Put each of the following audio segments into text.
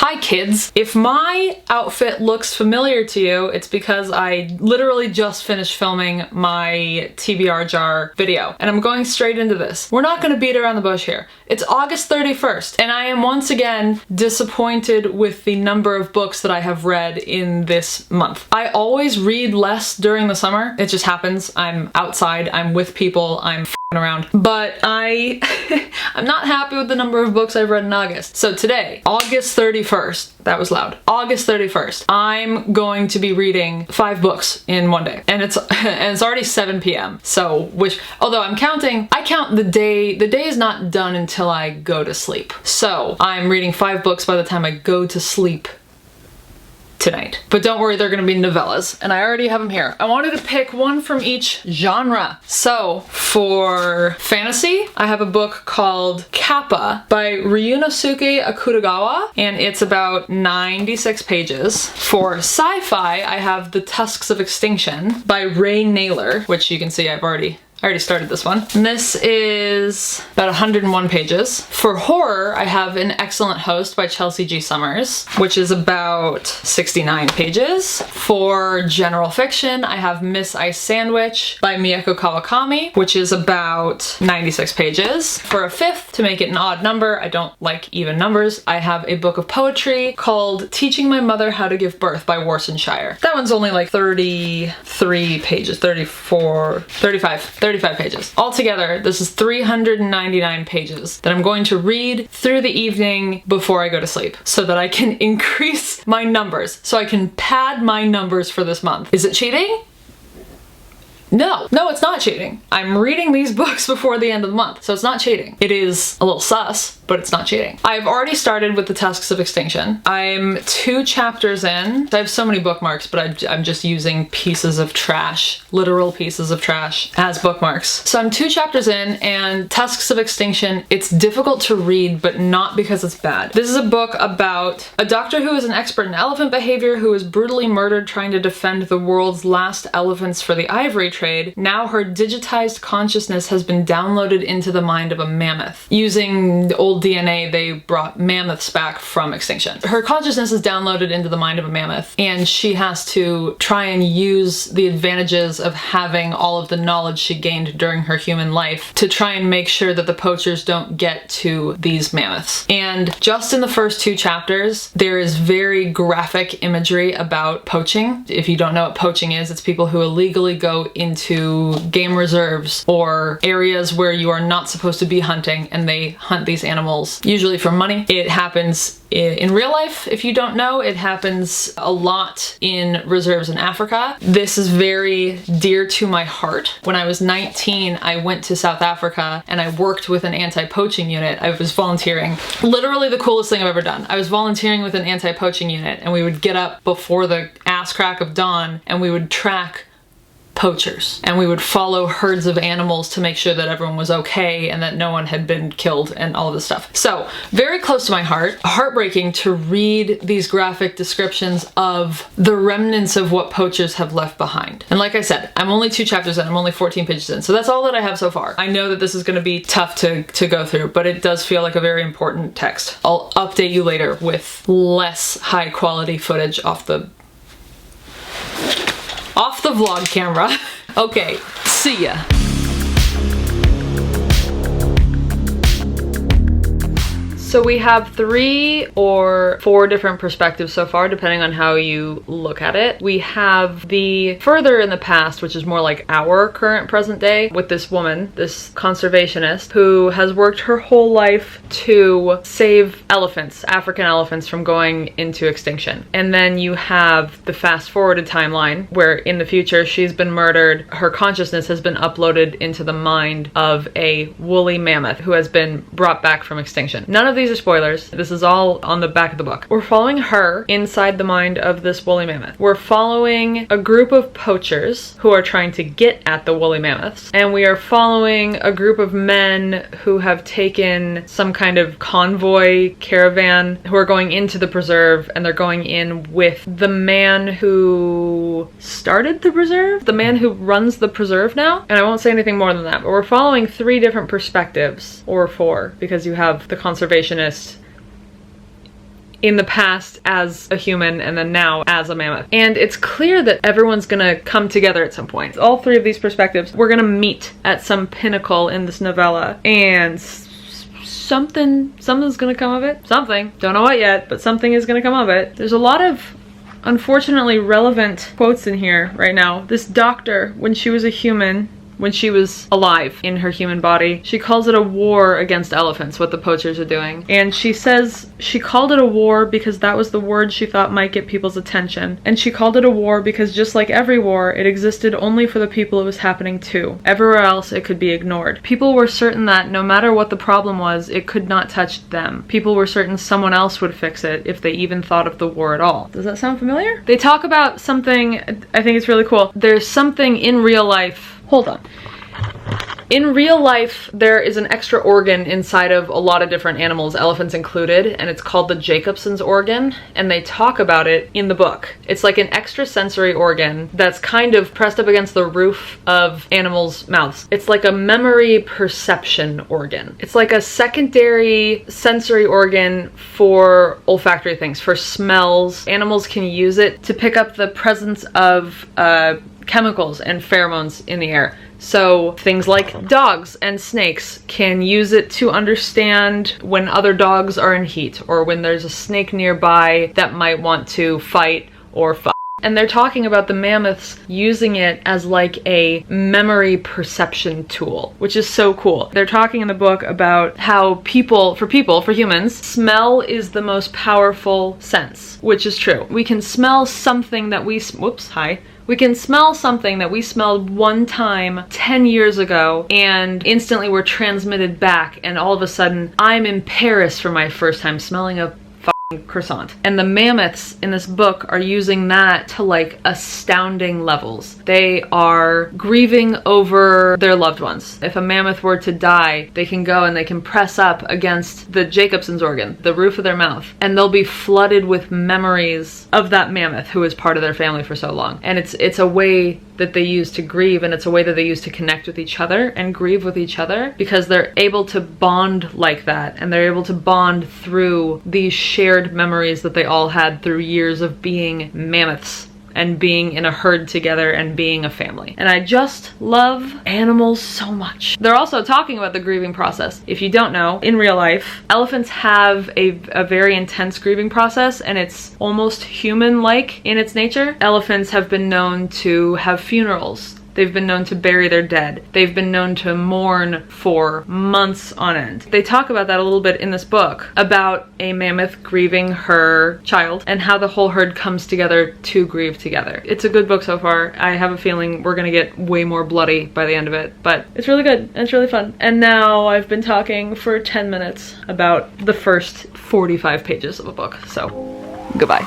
Hi kids! If my outfit looks familiar to you, it's because I literally just finished filming my TBR jar video, and I'm going straight into this. We're not gonna beat around the bush here. It's August 31st, and I am once again disappointed with the number of books that I have read in this month. I always read less during the summer. It just happens. I'm outside, I'm with people, I'm around. But I'm not happy with the number of books I've read in August. So today, August 31st, that was loud, August 31st, I'm going to be reading 5 books in one day. And it's already 7 p.m. So although I count the day is not done until I go to sleep. So I'm reading 5 books by the time I go to sleep tonight. But don't worry, they're gonna be novellas, and I already have them here. I wanted to pick one from each genre. So for fantasy, I have a book called Kappa by Ryunosuke Akutagawa, and it's about 96 pages. For sci-fi, I have The Tusks of Extinction by Ray Naylor, which you can see I already started this one. And this is about 101 pages. For horror, I have An Excellent Host by Chelsea G. Summers, which is about 69 pages. For general fiction, I have Miss Ice Sandwich by Miyako Kawakami, which is about 96 pages. For a fifth, to make it an odd number, I don't like even numbers, I have a book of poetry called Teaching My Mother How to Give Birth by Worcestershire. That one's only like 33 pages, 35 pages. Altogether, this is 399 pages that I'm going to read through the evening before I go to sleep so that I can increase my numbers, so I can pad my numbers for this month. Is it cheating? No, it's not cheating. I'm reading these books before the end of the month, so it's not cheating. It is a little sus, but it's not cheating. I've already started with The Tusks of Extinction. I'm 2 chapters in. I have so many bookmarks, but I'm just using pieces of trash, literal pieces of trash, as bookmarks. So I'm 2 chapters in, and Tusks of Extinction, it's difficult to read, but not because it's bad. This is a book about a doctor who is an expert in elephant behavior who was brutally murdered trying to defend the world's last elephants for the ivory trade. Now her digitized consciousness has been downloaded into the mind of a mammoth. Using old DNA, they brought mammoths back from extinction. Her consciousness is downloaded into the mind of a mammoth, and she has to try and use the advantages of having all of the knowledge she gained during her human life to try and make sure that the poachers don't get to these mammoths. And just in the first 2 chapters, there is very graphic imagery about poaching. If you don't know what poaching is, it's people who illegally go into game reserves or areas where you are not supposed to be hunting, and they hunt these animals, usually for money. It happens in real life, if you don't know. It happens a lot in reserves in Africa. This is very dear to my heart. When I was 19, I went to South Africa and I worked with an anti-poaching unit. I was volunteering. Literally the coolest thing I've ever done. I was volunteering with an anti-poaching unit, and we would get up before the ass crack of dawn and we would track poachers, and we would follow herds of animals to make sure that everyone was okay and that no one had been killed and all of this stuff. So very close to my heart, heartbreaking to read these graphic descriptions of the remnants of what poachers have left behind. And like I said, I'm only 2 chapters in, I'm only 14 pages in, so that's all that I have so far. I know that this is going to be tough to go through, but it does feel like a very important text. I'll update you later with less high quality footage off the vlog camera. Okay, see ya. So we have 3 or 4 different perspectives so far, depending on how you look at it. We have the further in the past, which is more like our current present day, with this woman, this conservationist, who has worked her whole life to save elephants, African elephants, from going into extinction. And then you have the fast forwarded timeline, where in the future she's been murdered, her consciousness has been uploaded into the mind of a woolly mammoth who has been brought back from extinction. None of these are spoilers. This is all on the back of the book. We're following her inside the mind of this woolly mammoth. We're following a group of poachers who are trying to get at the woolly mammoths. And we are following a group of men who have taken some kind of convoy caravan who are going into the preserve, and they're going in with the man who started the preserve, the man who runs the preserve now. And I won't say anything more than that, but we're following 3 different perspectives, or 4, because you have the conservationist in the past as a human and then now as a mammoth. And it's clear that everyone's gonna come together at some point. All three of these perspectives, we're gonna meet at some pinnacle in this novella, and something's gonna come of it. Something. Don't know what yet, but something is gonna come of it. There's a lot of unfortunately relevant quotes in here right now. This doctor, when she was a human, when she was alive in her human body, she calls it a war against elephants, what the poachers are doing. And she says she called it a war because that was the word she thought might get people's attention. And she called it a war because just like every war, it existed only for the people it was happening to. Everywhere else, it could be ignored. People were certain that no matter what the problem was, it could not touch them. People were certain someone else would fix it if they even thought of the war at all. Does that sound familiar? They talk about something, I think it's really cool. There's something in real life. Hold on. In real life, there is an extra organ inside of a lot of different animals, elephants included, and it's called the Jacobson's organ, and they talk about it in the book. It's like an extra sensory organ that's kind of pressed up against the roof of animals' mouths. It's like a memory perception organ. It's like a secondary sensory organ for olfactory things, for smells. Animals can use it to pick up the presence of chemicals and pheromones in the air. So things like dogs and snakes can use it to understand when other dogs are in heat, or when there's a snake nearby that might want to fight or fight. And they're talking about the mammoths using it as like a memory perception tool, which is so cool. They're talking in the book about how for humans, smell is the most powerful sense, which is true. We can smell something that we can smell something that we smelled one time 10 years ago, and instantly we're transmitted back, and all of a sudden I'm in Paris for my first time smelling a croissant. And the mammoths in this book are using that to like astounding levels. They are grieving over their loved ones. If a mammoth were to die, they can go and they can press up against the Jacobson's organ, the roof of their mouth, and they'll be flooded with memories of that mammoth who was part of their family for so long. And it's a way that they use to grieve, and it's a way that they use to connect with each other and grieve with each other, because they're able to bond like that, and they're able to bond through these shared memories that they all had through years of being mammoths and being in a herd together and being a family. And I just love animals so much. They're also talking about the grieving process. If you don't know, in real life, elephants have a very intense grieving process, and it's almost human-like in its nature. Elephants have been known to have funerals. They've been known to bury their dead. They've been known to mourn for months on end. They talk about that a little bit in this book, about a mammoth grieving her child and how the whole herd comes together to grieve together. It's a good book so far. I have a feeling we're gonna get way more bloody by the end of it, but it's really good and it's really fun. And now I've been talking for 10 minutes about the first 45 pages of a book, so goodbye.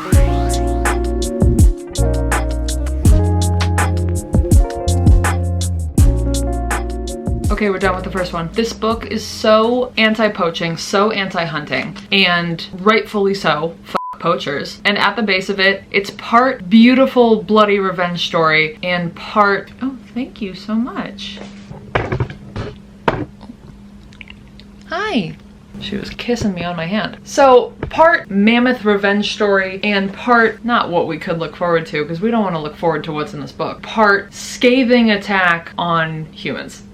Okay, we're done with the first one. This book is so anti-poaching, so anti-hunting, and rightfully so. Poachers. And at the base of it, it's part beautiful, bloody revenge story and part... Oh, thank you so much. Hi. She was kissing me on my hand. So part mammoth revenge story and part not what we could look forward to, because we don't want to look forward to what's in this book. Part scathing attack on humans.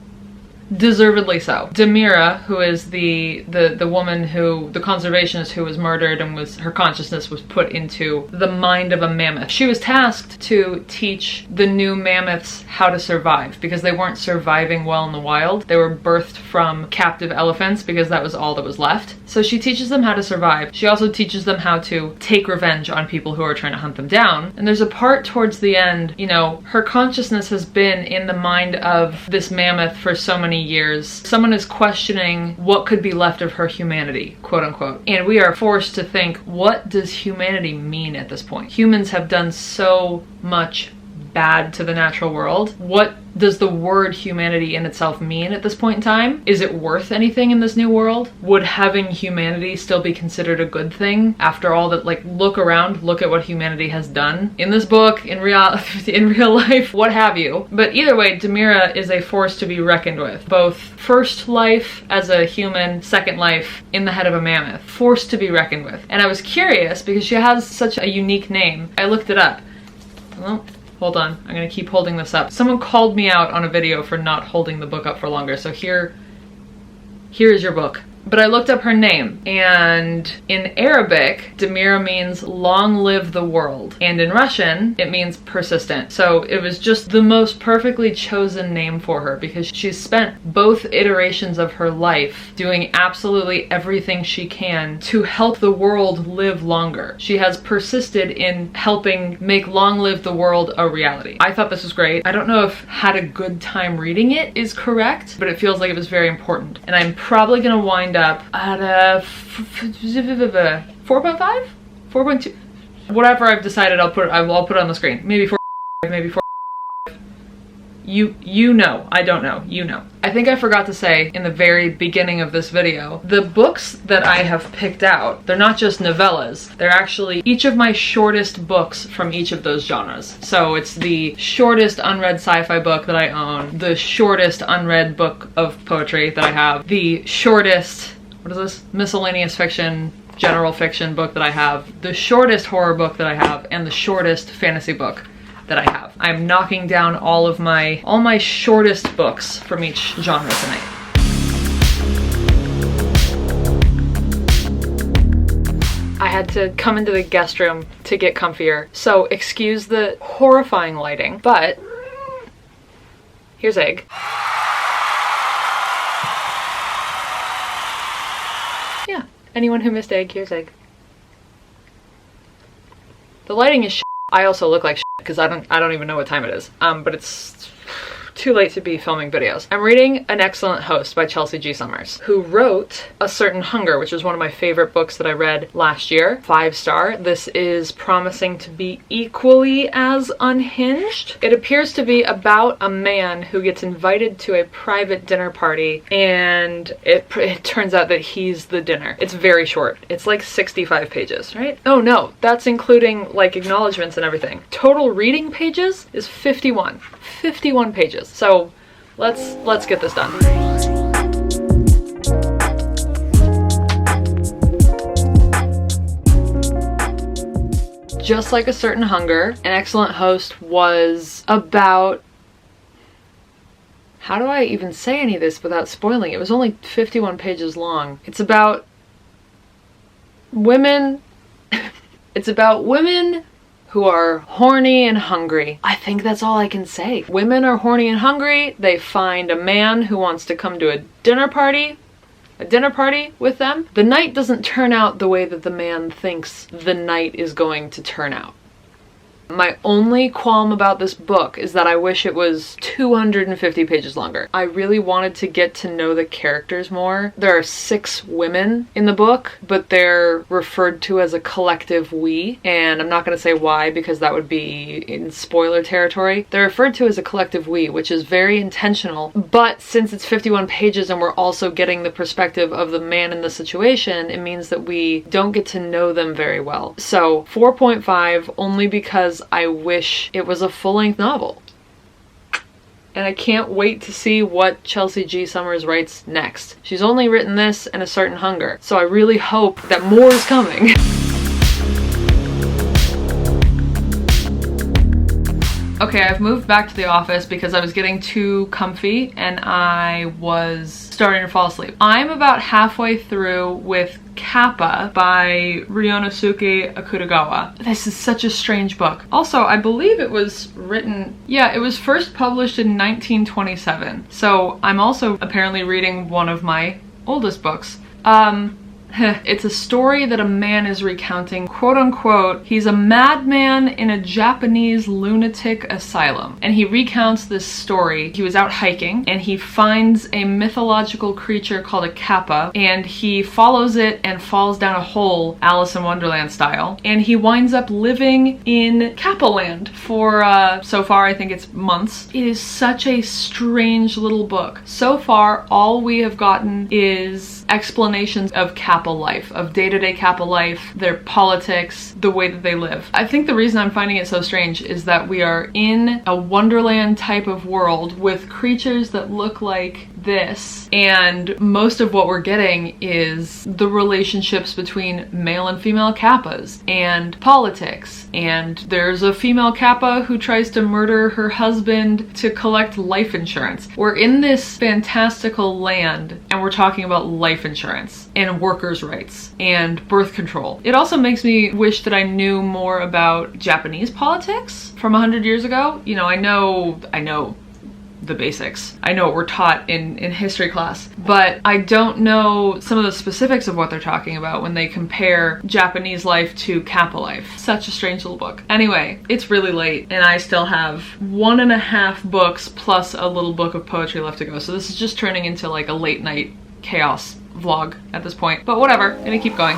Deservedly so. Demira, who is the woman who, the conservationist who was murdered and her consciousness was put into the mind of a mammoth. She was tasked to teach the new mammoths how to survive, because they weren't surviving well in the wild. They were birthed from captive elephants because that was all that was left. So she teaches them how to survive. She also teaches them how to take revenge on people who are trying to hunt them down. And there's a part towards the end, you know, her consciousness has been in the mind of this mammoth for so many years. Someone is questioning what could be left of her humanity, quote unquote. And we are forced to think, what does humanity mean at this point? Humans have done so much bad to the natural world. What does the word humanity in itself mean at this point in time? Is it worth anything in this new world? Would having humanity still be considered a good thing after all that? Like, look around, look at what humanity has done in this book, in real life, what have you. But either way, Demira is a force to be reckoned with. Both first life as a human, second life in the head of a mammoth. Force to be reckoned with. And I was curious because she has such a unique name. I looked it up. Well, hold on, I'm gonna keep holding this up. Someone called me out on a video for not holding the book up for longer, so here is your book. But I looked up her name, and in Arabic, Demira means long live the world. And in Russian, it means persistent. So it was just the most perfectly chosen name for her because she's spent both iterations of her life doing absolutely everything she can to help the world live longer. She has persisted in helping make long live the world a reality. I thought this was great. I don't know if had a good time reading it is correct, but it feels like it was very important. And I'm probably gonna wind up at a 4.5? 4.2? Whatever I've decided, I'll put it on the screen. Maybe 4, maybe 4. You know, I don't know, you know. I think I forgot to say in the very beginning of this video, the books that I have picked out, they're not just novellas, they're actually each of my shortest books from each of those genres. So it's the shortest unread sci-fi book that I own, the shortest unread book of poetry that I have, the shortest, what is this? Miscellaneous fiction, general fiction book that I have, the shortest horror book that I have, and the shortest fantasy book that I have. I'm knocking down all my shortest books from each genre tonight. I had to come into the guest room to get comfier, so excuse the horrifying lighting, but here's Egg. Yeah, anyone who missed Egg, here's Egg. The lighting is shit. I also look like shit because I don't even know what time it is. But it's too late to be filming videos. I'm reading An Excellent Host by Chelsea G. Summers, who wrote A Certain Hunger, which was one of my favorite books that I read last year. 5-star. This is promising to be equally as unhinged. It appears to be about a man who gets invited to a private dinner party, and it turns out that he's the dinner. It's very short. It's like 65 pages, right? Oh no, that's including like acknowledgements and everything. Total reading pages is 51. 51 pages. So let's get this done. Just like A Certain Hunger, An Excellent Host was about, how do I even say any of this without spoiling? It was only 51 pages long. It's about women. It's about women who are horny and hungry. I think that's all I can say. Women are horny and hungry. They find a man who wants to come to a dinner party with them. The night doesn't turn out the way that the man thinks the night is going to turn out. My only qualm about this book is that I wish it was 250 pages longer. I really wanted to get to know the characters more. There are 6 women in the book, but they're referred to as a collective we, and I'm not going to say why because that would be in spoiler territory. They're referred to as a collective we, which is very intentional, but since it's 51 pages and we're also getting the perspective of the man in the situation, it means that we don't get to know them very well. So 4.5 only because I wish it was a full-length novel. And I can't wait to see what Chelsea G. Summers writes next. She's only written this and A Certain Hunger, so I really hope that more is coming. Okay, I've moved back to the office because I was getting too comfy and I was starting to fall asleep. I'm about halfway through with Kappa by Ryonosuke Akutagawa. This is such a strange book. Also, I believe it was written, yeah, it was first published in 1927. So I'm also apparently reading one of my oldest books. It's a story that a man is recounting, quote unquote, he's a madman in a Japanese lunatic asylum. And he recounts this story. He was out hiking and he finds a mythological creature called a kappa, and he follows it and falls down a hole, Alice in Wonderland style. And he winds up living in Kappa land for, so far I think it's months. It is such a strange little book. So far, all we have gotten is explanations of Kappa life, of day-to-day Kappa life, their politics, the way that they live. I think the reason I'm finding it so strange is that we are in a Wonderland type of world with creatures that look like this, and most of what we're getting is the relationships between male and female Kappas and politics. And there's a female Kappa who tries to murder her husband to collect life insurance. We're in this fantastical land and we're talking about life insurance and workers' rights and birth control. It also makes me wish that I knew more about Japanese politics from 100 years ago. You know, I know the basics. I know what we're taught in history class, but I don't know some of the specifics of what they're talking about when they compare Japanese life to Kappa life. Such a strange little book. Anyway, it's really late and I still have 1.5 books plus a little book of poetry left to go. So this is just turning into like a late night chaos vlog at this point, but whatever, I'm gonna keep going.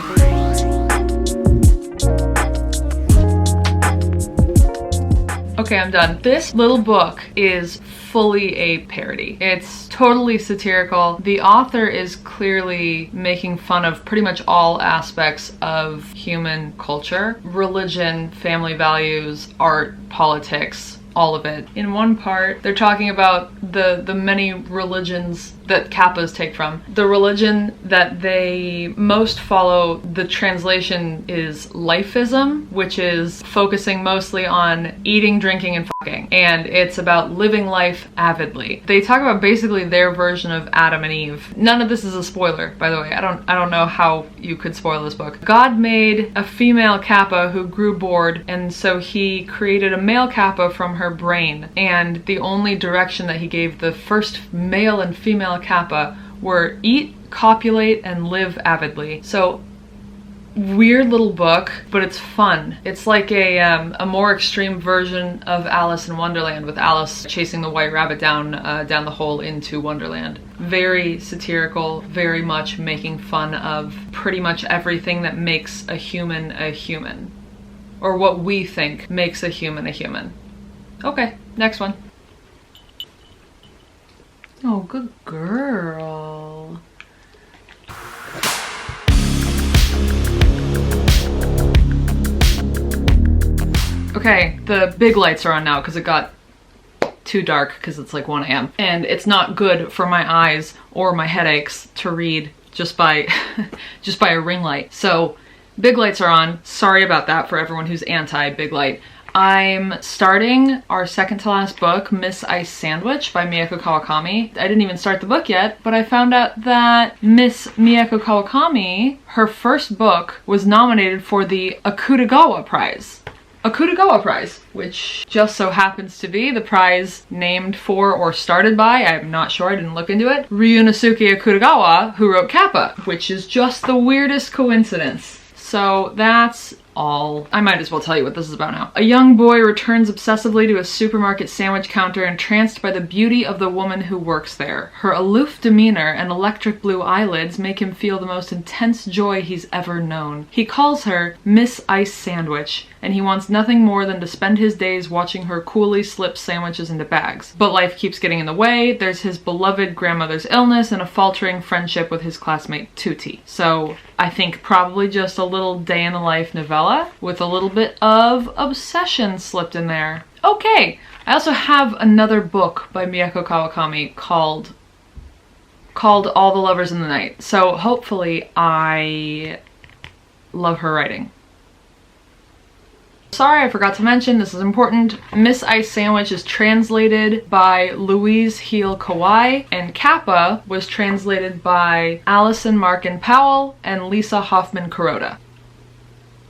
Okay, I'm done. This little book is fully a parody. It's totally satirical. The author is clearly making fun of pretty much all aspects of human culture, religion, family values, art, politics, all of it. In one part, they're talking about the many religions that Kappas take from. The religion that they most follow, the translation is lifeism, which is focusing mostly on eating, drinking, and fucking. And it's about living life avidly. They talk about basically their version of Adam and Eve. None of this is a spoiler, by the way. I don't know how you could spoil this book. God made a female Kappa who grew bored, and so he created a male Kappa from her brain. And the only direction that he gave the first male and female Kappa were eat, copulate, and live avidly. So weird little book, but it's fun. It's like a more extreme version of Alice in Wonderland, with Alice chasing the white rabbit down the hole into Wonderland. Very satirical, very much making fun of pretty much everything that makes a human, or what we think makes a human a human. Okay, next one. Oh, good girl. Okay, the big lights are on now because it got too dark because it's like 1 a.m. And it's not good for my eyes or my headaches to read just by a ring light. So big lights are on. Sorry about that for everyone who's anti big light. I'm starting our second to last book, Miss Ice Sandwich by Miyako Kawakami. I didn't even start the book yet, but I found out that Miss Miyako Kawakami, her first book, was nominated for the Akutagawa Prize. Akutagawa Prize, which just so happens to be the prize named for or started by, I'm not sure, I didn't look into it, Ryunosuke Akutagawa, who wrote Kappa, which is just the weirdest coincidence. So that's all. I might as well tell you what this is about now. A young boy returns obsessively to a supermarket sandwich counter, entranced by the beauty of the woman who works there. Her aloof demeanor and electric blue eyelids make him feel the most intense joy he's ever known. He calls her Miss Ice Sandwich, and he wants nothing more than to spend his days watching her coolly slip sandwiches into bags. But life keeps getting in the way. There's his beloved grandmother's illness and a faltering friendship with his classmate Tutti. So I think probably just a little day in the life novella with a little bit of obsession slipped in there. Okay, I also have another book by Miyako Kawakami called All the Lovers in the Night. So hopefully I love her writing. Sorry, I forgot to mention, this is important. Miss Ice Sandwich is translated by Louise Heel Kawai, and Kappa was translated by Allison Markin Powell and Lisa Hoffman Kuroda.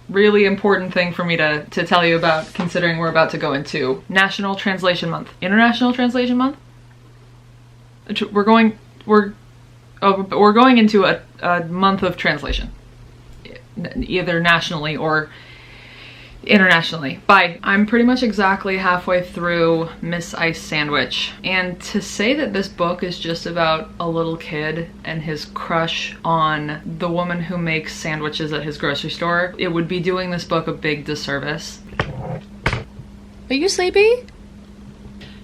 Really important thing for me to tell you about, considering we're about to go into National Translation Month. International Translation Month? We're going into a month of translation. either nationally or internationally. Bye. I'm pretty much exactly halfway through Miss Ice Sandwich, and to say that this book is just about a little kid and his crush on the woman who makes sandwiches at his grocery store, it would be doing this book a big disservice. Are you sleepy?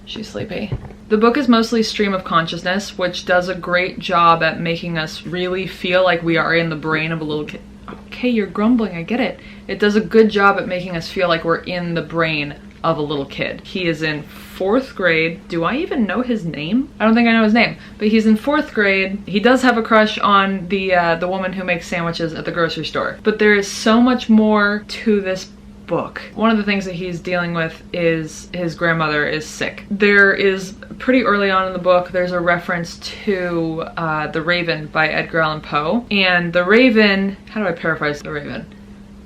She's sleepy. The book is mostly stream of consciousness, which does a great job at making us really feel like we are in the brain of a little kid. Okay, you're grumbling, I get it. It does a good job at making us feel like we're in the brain of a little kid. He is in 4th grade. Do I even know his name? I don't think I know his name, but he's in 4th grade. He does have a crush on the woman who makes sandwiches at the grocery store. But there is so much more to this book. One of the things that he's dealing with is his grandmother is sick. There is, pretty early on in the book, there's a reference to The Raven by Edgar Allan Poe. And The Raven, how do I paraphrase The Raven?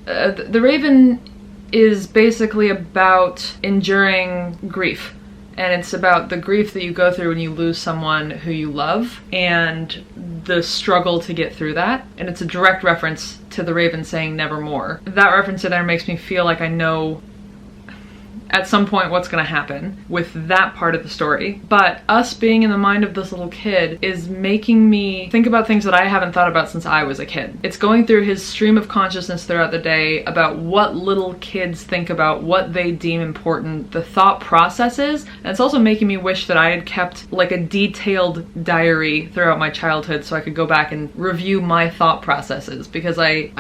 The Raven is basically about enduring grief. And it's about the grief that you go through when you lose someone who you love and the struggle to get through that. And it's a direct reference to the Raven saying nevermore. That reference in there makes me feel like I know at some point what's gonna happen with that part of the story. But us being in the mind of this little kid is making me think about things that I haven't thought about since I was a kid. It's going through his stream of consciousness throughout the day about what little kids think about, what they deem important, the thought processes. And it's also making me wish that I had kept like a detailed diary throughout my childhood so I could go back and review my thought processes, because I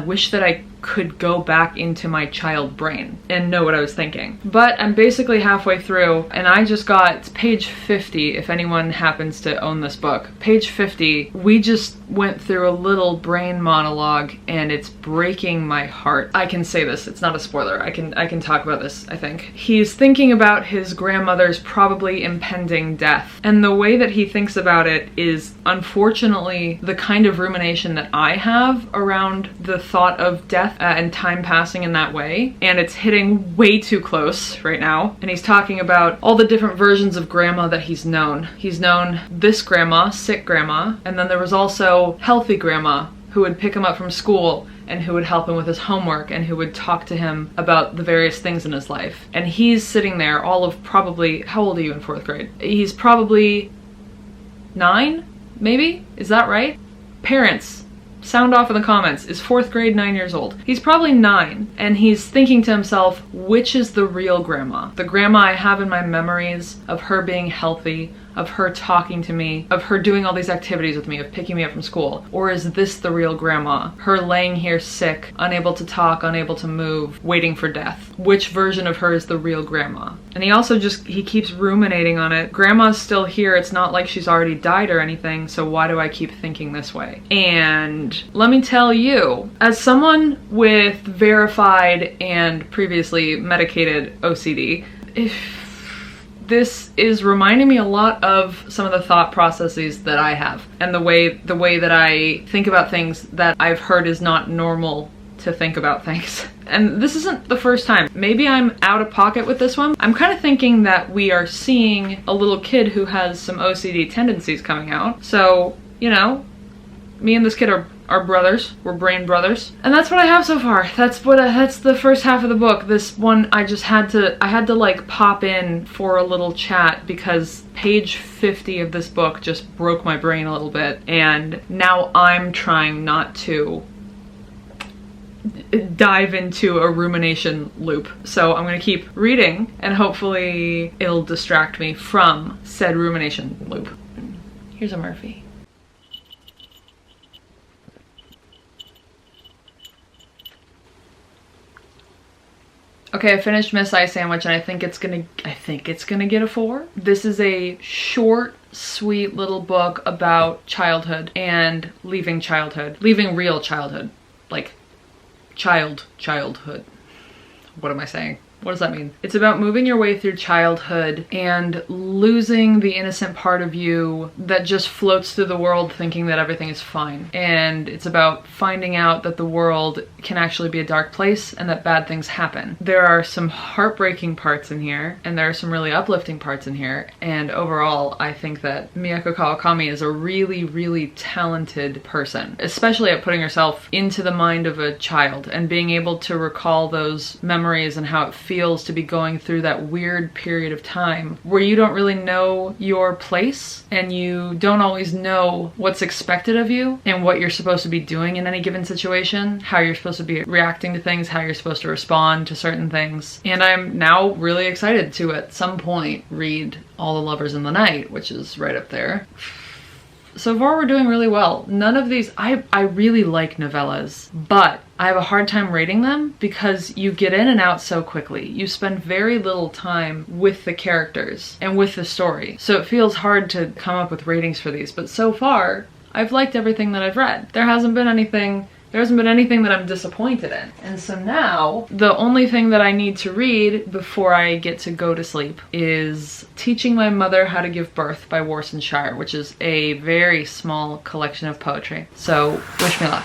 wish that I could go back into my child brain and know what I was thinking. But I'm basically halfway through, and I just got, it's page 50 if anyone happens to own this book. Page 50, we just went through a little brain monologue and it's breaking my heart. I can say this, it's not a spoiler. I can talk about this, I think. He's thinking about his grandmother's probably impending death. And the way that he thinks about it is unfortunately the kind of rumination that I have around the thought of death and time passing in that way. And it's hitting way too close right now. And he's talking about all the different versions of grandma that he's known. He's known this grandma, sick grandma, and then there was also healthy grandma who would pick him up from school and who would help him with his homework and who would talk to him about the various things in his life. And he's sitting there all of probably, how old are you in 4th grade? He's probably 9, maybe? Is that right? Parents, sound off in the comments. Is 4th grade 9 years old? He's probably 9, and he's thinking to himself, which is the real grandma? The grandma I have in my memories of her being healthy, of her talking to me, of her doing all these activities with me, of picking me up from school? Or is this the real grandma? Her laying here sick, unable to talk, unable to move, waiting for death. Which version of her is the real grandma? And he keeps ruminating on it. Grandma's still here. It's not like she's already died or anything, so why do I keep thinking this way? And let me tell you, as someone with verified and previously medicated OCD, this is reminding me a lot of some of the thought processes that I have, and the way that I think about things that I've heard is not normal to think about things. And this isn't the first time. Maybe I'm out of pocket with this one. I'm kind of thinking that we are seeing a little kid who has some OCD tendencies coming out. So, you know, me and this kid are brothers. We're brain brothers. And that's what I have so far. That's the first half of the book. This one I had to like pop in for a little chat because page 50 of this book just broke my brain a little bit, and now I'm trying not to dive into a rumination loop. So I'm gonna keep reading and hopefully it'll distract me from said rumination loop. Here's a Murphy. Okay, I finished Miss Ice Sandwich and I think it's gonna get a 4. This is a short, sweet little book about childhood and leaving real childhood. Like childhood. What am I saying? What does that mean? It's about moving your way through childhood and losing the innocent part of you that just floats through the world thinking that everything is fine. And it's about finding out that the world can actually be a dark place and that bad things happen. There are some heartbreaking parts in here, and there are some really uplifting parts in here, and overall I think that Miyako Kawakami is a really, really talented person, especially at putting herself into the mind of a child and being able to recall those memories and how it feels to be going through that weird period of time where you don't really know your place and you don't always know what's expected of you and what you're supposed to be doing in any given situation, how you're supposed to be reacting to things, how you're supposed to respond to certain things. And I'm now really excited to, at some point, read All the Lovers in the Night, which is right up there. So far we're doing really well. None of these, I really like novellas, but I have a hard time rating them because you get in and out so quickly. You spend very little time with the characters and with the story. So it feels hard to come up with ratings for these, but so far I've liked everything that I've read. There hasn't been anything that I'm disappointed in. And so now, the only thing that I need to read before I get to go to sleep is Teaching My Mother How to Give Birth by Warson Shire, which is a very small collection of poetry. So, wish me luck.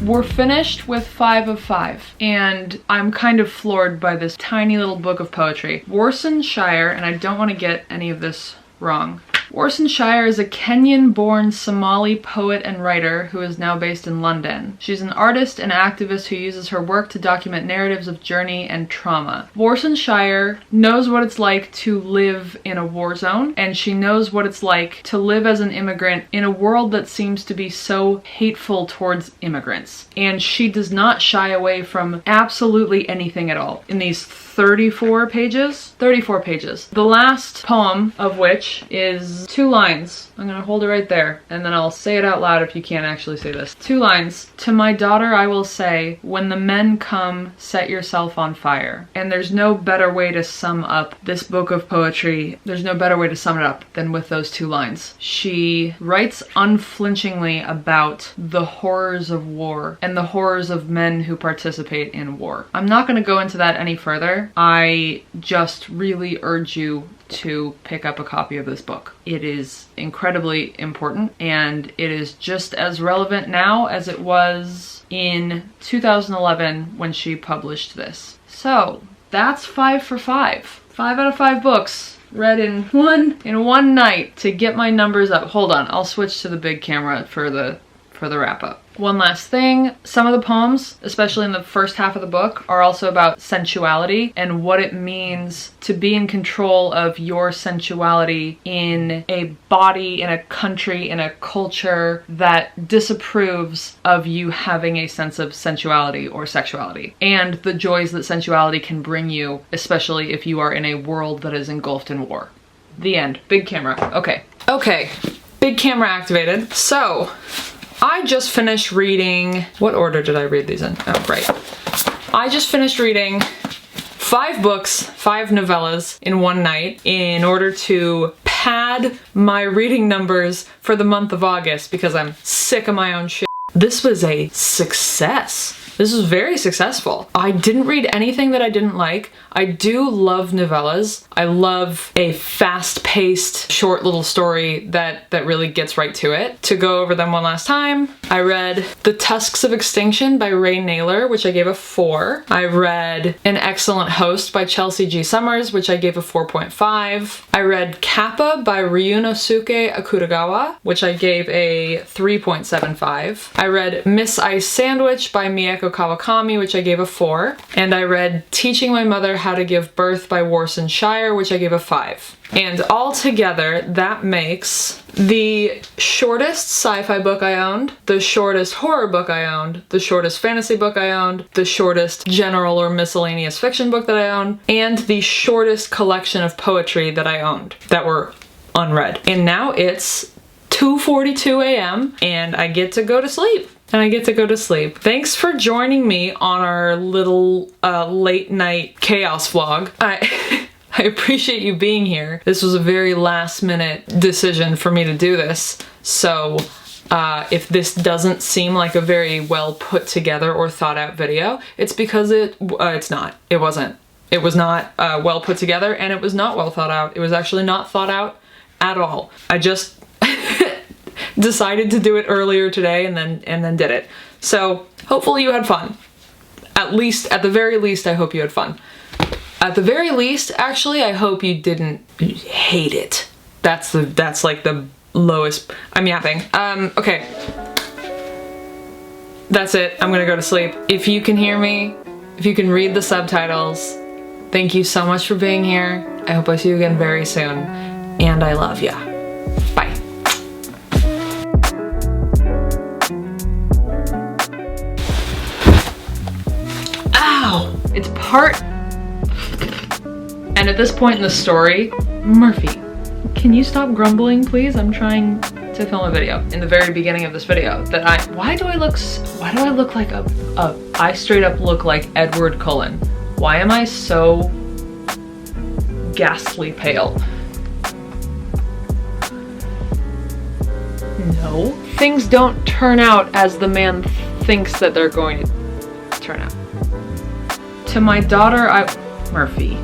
We're finished with 5 of 5, and I'm kind of floored by this tiny little book of poetry. Warson Shire, and I don't want to get any of this wrong. Warson Shire is a Kenyan-born Somali poet and writer who is now based in London. She's an artist and activist who uses her work to document narratives of journey and trauma. Warson Shire knows what it's like to live in a war zone, and she knows what it's like to live as an immigrant in a world that seems to be so hateful towards immigrants. And she does not shy away from absolutely anything at all in these 34 pages. 34 pages. The last poem of which is 2 lines. I'm gonna hold it right there, and then I'll say it out loud if you can't actually say this. 2 lines. To my daughter I will say, when the men come, set yourself on fire. And there's no better way to sum up this book of poetry, there's no better way to sum it up than with those 2 lines. She writes unflinchingly about the horrors of war and the horrors of men who participate in war. I'm not gonna go into that any further. I just really urge you to pick up a copy of this book. It is incredibly important, and it is just as relevant now as it was in 2011 when she published this. So that's 5 for 5. 5 out of 5 books read in one night to get my numbers up. Hold on, I'll switch to the big camera for the wrap up. One last thing, some of the poems, especially in the first half of the book, are also about sensuality and what it means to be in control of your sensuality in a body, in a country, in a culture that disapproves of you having a sense of sensuality or sexuality, and the joys that sensuality can bring you, especially if you are in a world that is engulfed in war. The end. Big camera. Okay. Big camera activated. So, I just finished reading, what order did I read these in? Oh, right. I just finished reading 5 books, 5 novellas in one night in order to pad my reading numbers for the month of August because I'm sick of my own shit. This was a success. This was very successful. I didn't read anything that I didn't like. I do love novellas. I love a fast-paced, short little story that really gets right to it. To go over them one last time, I read The Tusks of Extinction by Ray Naylor, which I gave a 4. I read An Excellent Host by Chelsea G. Summers, which I gave a 4.5. I read Kappa by Ryunosuke Akutagawa, which I gave a 3.75. I read Miss Ice Sandwich by Miyako Kawakami, which I gave a 4. And I read Teaching My Mother How to Give Birth by Warson Shire, which I gave a 5. And all together, that makes the shortest sci-fi book I owned, the shortest horror book I owned, the shortest fantasy book I owned, the shortest general or miscellaneous fiction book that I owned, and the shortest collection of poetry that I owned that were unread. And now it's 2:42 a.m. and I get to go to sleep. Thanks for joining me on our little late night chaos vlog. I appreciate you being here. This was a very last minute decision for me to do this, so If this doesn't seem like a very well put together or thought out video, it's because it's not. It wasn't. It was not well put together, and it was not well thought out. It was actually not thought out at all. I just decided to do it earlier today and then did it. So hopefully you had fun. At the very least, I hope you had fun. At the very least, actually, I hope you didn't hate it. That's like the lowest. I'm yapping. Okay. That's it. I'm gonna go to sleep. If you can hear me, if you can read the subtitles, thank you so much for being here. I hope I see you again very soon. And I love ya. Bye. Ow! It's part... And at this point in the story, Murphy, can you stop grumbling, please? I'm trying to film a video. In the very beginning of this video, why do I look like I straight up look like Edward Cullen. Why am I so ghastly pale? No. Things don't turn out as the man thinks that they're going to turn out. To my daughter, Murphy.